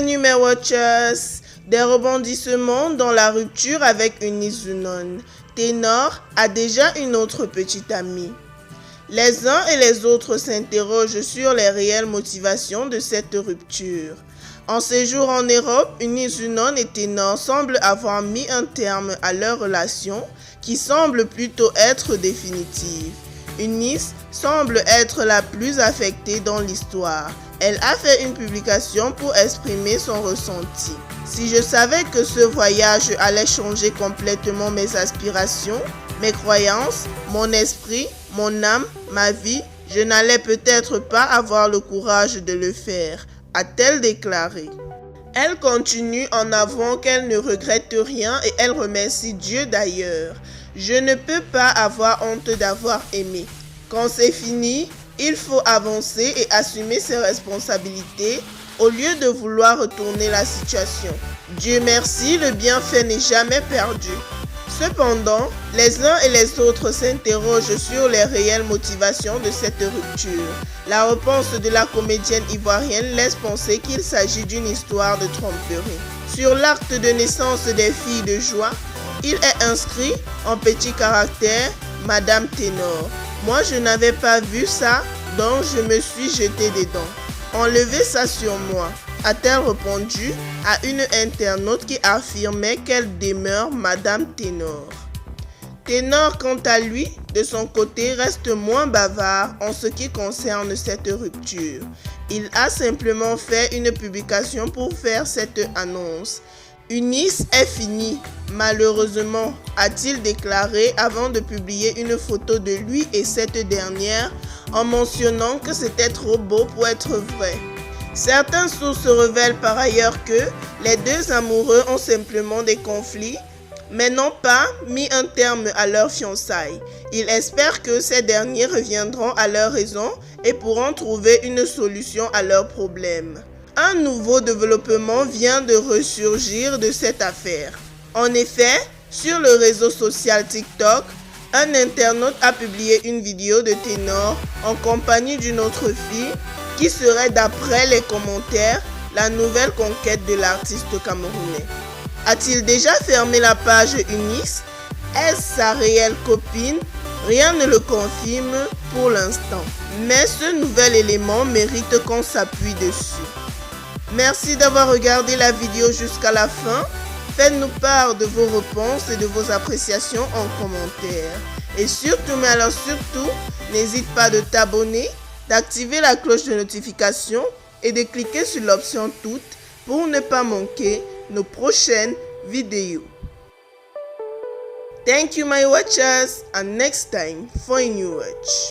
Bienvenue mes watchers. Des rebondissements dans la rupture avec Eunice Zunon. Ténor a déjà une autre petite amie. Les uns et les autres s'interrogent sur les réelles motivations de cette rupture. En séjour en Europe, Eunice Zunon et Ténor semblent avoir mis un terme à leur relation qui semble plutôt être définitive. Eunice semble être la plus affectée dans l'histoire. Elle a fait une publication pour exprimer son ressenti. Si je savais que ce voyage allait changer complètement mes aspirations, mes croyances, mon esprit, mon âme, ma vie, je n'allais peut-être pas avoir le courage de le faire, a-t-elle déclaré. Elle continue en avouant qu'elle ne regrette rien et elle remercie Dieu d'ailleurs. Je ne peux pas avoir honte d'avoir aimé. Quand c'est fini, il faut avancer et assumer ses responsabilités au lieu de vouloir retourner la situation. Dieu merci, le bienfait n'est jamais perdu. Cependant, les uns et les autres s'interrogent sur les réelles motivations de cette rupture. La réponse de la comédienne ivoirienne laisse penser qu'il s'agit d'une histoire de tromperie. Sur l'acte de naissance des filles de joie, il est inscrit en petits caractères « Madame Ténor ». Moi, je n'avais pas vu ça, donc je me suis jetée dedans. Enlevez ça sur moi, a-t-elle répondu à une internaute qui affirmait qu'elle demeure Madame Ténor. Ténor, quant à lui, de son côté, reste moins bavard en ce qui concerne cette rupture. Il a simplement fait une publication pour faire cette annonce. Eunice est finie, malheureusement, a-t-il déclaré avant de publier une photo de lui et cette dernière en mentionnant que c'était trop beau pour être vrai. Certaines sources révèlent par ailleurs que les deux amoureux ont simplement des conflits, mais n'ont pas mis un terme à leur fiançailles. Ils espèrent que ces derniers reviendront à leur raison et pourront trouver une solution à leurs problèmes. Un nouveau développement vient de ressurgir de cette affaire. En effet, sur le réseau social TikTok, un internaute a publié une vidéo de Ténor en compagnie d'une autre fille qui serait, d'après les commentaires, la nouvelle conquête de l'artiste camerounais. A-t-il déjà fermé la page Eunice? Est-ce sa réelle copine? Rien ne le confirme pour l'instant, mais ce nouvel élément mérite qu'on s'appuie dessus. Merci d'avoir regardé la vidéo jusqu'à la fin. Faites-nous part de vos réponses et de vos appréciations en commentaire. Et surtout, mais alors surtout, n'hésite pas de t'abonner, d'activer la cloche de notification et de cliquer sur l'option toutes pour ne pas manquer nos prochaines vidéos. Thank you my watchers and next time for a new watch.